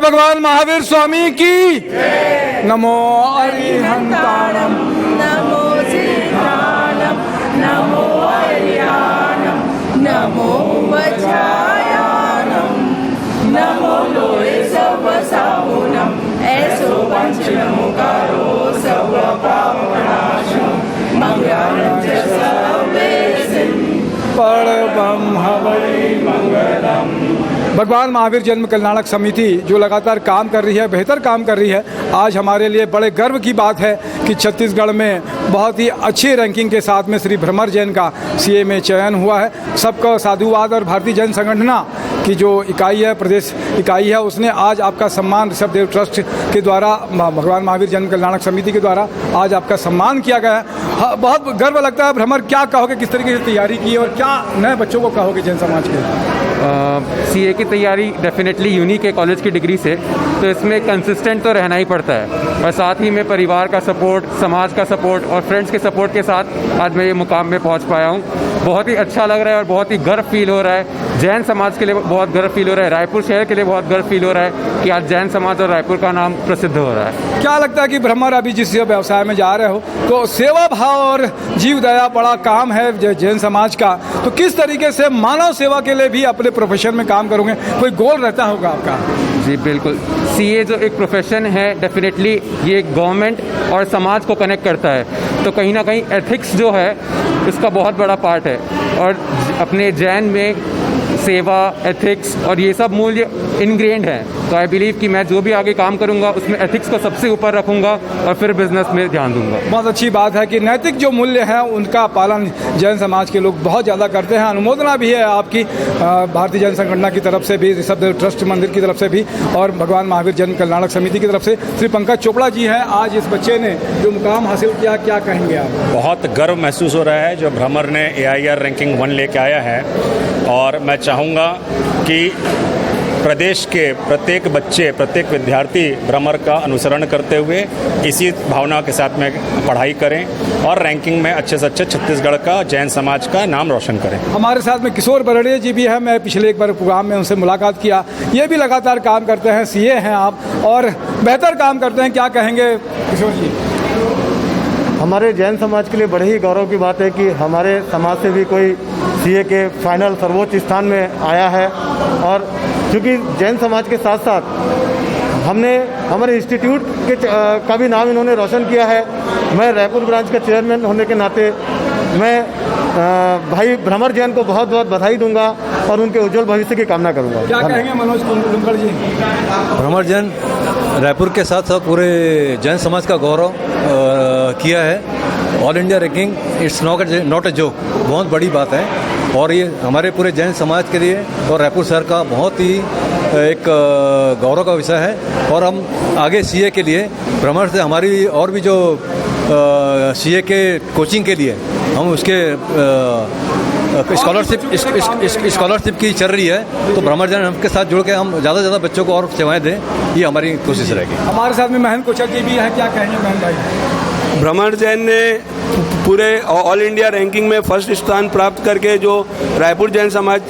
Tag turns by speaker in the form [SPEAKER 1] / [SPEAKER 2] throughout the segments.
[SPEAKER 1] भगवान महावीर स्वामी की नमो अरिहंताणम
[SPEAKER 2] नमो सिद्धाणम नमो अर्याणम नमो वज्रायाणम नमो लोहे सर्वसाहुनम ऐसो पंच नमोकारो सर्व पापनाशो मंगलम च सर्वेसिं
[SPEAKER 1] परमं हवै मंगलम। भगवान महावीर जन्म कल्याणक समिति जो लगातार काम कर रही है, बेहतर काम कर रही है, आज हमारे लिए बड़े गर्व की बात है कि छत्तीसगढ़ में बहुत ही अच्छी रैंकिंग के साथ में श्री भ्रमर जैन का सीए में चयन हुआ है। सबका साधुवाद और भारतीय जन संगठना की जो इकाई है, प्रदेश इकाई है, उसने आज आपका सम्मान ऋषभदेव ट्रस्ट के द्वारा, भगवान महावीर जन्म कल्याणक समिति के द्वारा आज आपका सम्मान किया गया है। बहुत गर्व लगता है। भ्रमर, क्या कहोगे, किस तरीके से तैयारी की और क्या नए बच्चों को कहोगे जैन समाज के?
[SPEAKER 3] सीए की तैयारी डेफिनेटली यूनिक है कॉलेज की डिग्री से, तो इसमें कंसिस्टेंट तो रहना ही पड़ता है और साथ ही में परिवार का सपोर्ट, समाज का सपोर्ट और फ्रेंड्स के सपोर्ट के साथ आज मैं ये मुकाम में पहुंच पाया हूं। बहुत ही अच्छा लग रहा है और बहुत ही गर्व फील हो रहा है। जैन समाज के लिए बहुत गर्व फील हो रहा है, रायपुर शहर के लिए बहुत गर्व फील हो रहा है कि आज जैन समाज और रायपुर का नाम प्रसिद्ध हो रहा है।
[SPEAKER 1] क्या लगता है कि भ्रमर अभी जिस व्यवसाय में जा रहे हो तो सेवा भाव और जीव दया बड़ा काम है जैन समाज का, तो किस तरीके से मानव सेवा के लिए भी अपने प्रोफेशन में काम करोगे? कोई गोल रहता होगा आपका?
[SPEAKER 3] जी बिल्कुल, सीए जो एक प्रोफेशन है डेफिनेटली ये गवर्नमेंट और समाज को कनेक्ट करता है, तो कहीं ना कहीं एथिक्स जो है इसका बहुत बड़ा पार्ट है और अपने जैन में सेवा, एथिक्स और ये सब मूल्य इनग्रेन्ड हैं। तो आई बिलीव कि मैं जो भी आगे काम करूंगा उसमें एथिक्स को सबसे ऊपर रखूंगा और फिर बिजनेस में ध्यान दूंगा।
[SPEAKER 1] बहुत अच्छी बात है कि नैतिक जो मूल्य हैं उनका पालन जैन समाज के लोग बहुत ज़्यादा करते हैं। अनुमोदना भी है आपकी भारतीय जन संगठना की तरफ से भी, ऋषभदेव ट्रस्ट मंदिर की तरफ से भी और भगवान महावीर जन कल्याणक समिति की तरफ से। श्री पंकज चोपड़ा जी हैं, आज इस बच्चे ने जो मुकाम हासिल किया, क्या कहेंगे आप?
[SPEAKER 4] बहुत गर्व महसूस हो रहा है जो भ्रमर ने AIR रैंकिंग 1 लेके आया है और मैं चाहूँगा कि प्रदेश के प्रत्येक बच्चे, प्रत्येक विद्यार्थी भ्रमर का अनुसरण करते हुए इसी भावना के साथ में पढ़ाई करें और रैंकिंग में अच्छे से अच्छे छत्तीसगढ़ का, जैन समाज का नाम रोशन करें।
[SPEAKER 1] हमारे साथ में किशोर बरड़े जी भी हैं। मैं पिछले एक बार प्रोग्राम में उनसे मुलाकात किया। ये भी लगातार काम करते हैं, सीए हैं आप और बेहतर काम करते हैं। क्या कहेंगे किशोर जी?
[SPEAKER 5] हमारे जैन समाज के लिए बड़े ही गौरव की बात है कि हमारे समाज से भी कोई सीए के फाइनल सर्वोच्च स्थान में आया है। और क्योंकि जैन समाज के साथ साथ हमने हमारे इंस्टीट्यूट के का भी नाम इन्होंने रोशन किया है। मैं रायपुर ब्रांच का चेयरमैन होने के नाते मैं भाई भ्रमर जैन को बहुत बहुत बधाई दूंगा और उनके उज्जवल भविष्य की कामना करूंगा।
[SPEAKER 1] क्या कहेंगे मनोज कुंभकर जी?
[SPEAKER 6] भ्रमर जैन रायपुर के साथ साथ पूरे जैन समाज का गौरव किया है। All India ranking it's not a joke, बहुत बड़ी बात है और ये हमारे पूरे जैन समाज के लिए और रायपुर शहर का बहुत ही एक गौरव का विषय है। और हम आगे सीए के लिए भ्रमर से हमारी और भी जो सीए के कोचिंग के लिए हम उसके स्कॉलरशिप की चल रही है, तो भ्रमर जैन हमके साथ जुड़ के हम ज़्यादा से ज़्यादा बच्चों को और सेवाएं दें, ये हमारी कोशिश रहेगी।
[SPEAKER 1] हमारे साथ में महन कोचर जी भी हैं। क्या कहेंगे महन भाई?
[SPEAKER 7] भ्रमर जैन ने पूरे ऑल इंडिया रैंकिंग में फर्स्ट स्थान प्राप्त करके जो रायपुर जैन समाज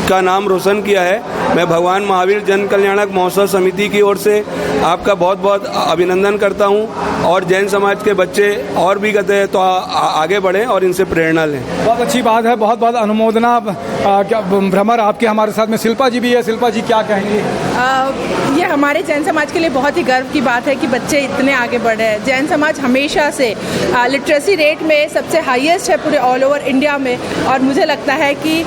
[SPEAKER 7] का नाम रोशन किया है, मैं भगवान महावीर जन कल्याणक महोत्सव समिति की ओर से आपका बहुत बहुत अभिनंदन करता हूं और जैन समाज के बच्चे और भी कहते हैं तो आगे बढ़ें और इनसे प्रेरणा लें।
[SPEAKER 1] बहुत अच्छी बात है, बहुत बहुत अनुमोदना। भ्रमर आपके हमारे साथ में शिल्पा जी भी है। शिल्पा जी क्या कहेंगी?
[SPEAKER 2] ये हमारे जैन समाज के लिए बहुत ही गर्व की बात है कि बच्चे इतने आगे बढ़े हैं। जैन समाज हमेशा से लिटरेसी रेट में सबसे हाईएस्ट है पूरे ऑल ओवर इंडिया में और मुझे लगता है कि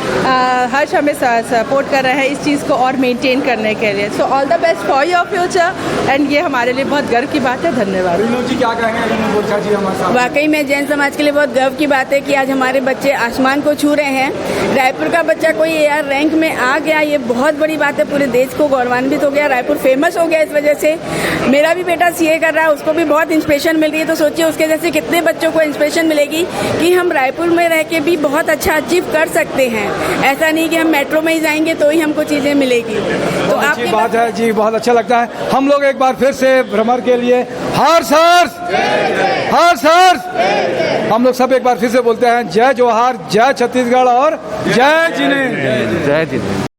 [SPEAKER 2] हर्ष हमें सपोर्ट कर रहे हैं इस चीज़ को और मेंटेन करने के लिए। So all the best for your future and ये हमारे लिए बहुत गर्व की बात है। धन्यवाद।
[SPEAKER 1] जी क्या कहेंगे? जी हमारे साथ
[SPEAKER 8] वाकई में जैन समाज के लिए बहुत गर्व की बात है कि आज हमारे बच्चे आसमान को छू रहे हैं। रायपुर का बच्चा कोई AIR रैंक में आ गया, ये बहुत बड़ी बात है। पूरे देश को गौरवान्वित हो गया, रायपुर फेमस हो गया इस वजह से। मेरा भी बेटा सीए कर रहा है, उसको भी बहुत इंस्पिरेशन मिल रही है। तो सोचिए उसके जैसे कितने बच्चों को इंस्पिरेशन मिलेगी कि हम रायपुर में रह के भी बहुत अच्छा अचीव कर सकते हैं। ऐसा नहीं कि हम मेट्रो में ही जाएंगे तो ही हमको चीजें मिलेगी। तो
[SPEAKER 1] आपकी बात है जी, बहुत अच्छा लगता है। हम लोग एक बार फिर से भ्रमर के लिए हर्ष हर्ष हर्ष हर्ष, हम लोग सब एक बार फिर से बोलते हैं जय जोहार, जय छत्तीसगढ़ और जय जिने।
[SPEAKER 3] जय जिने।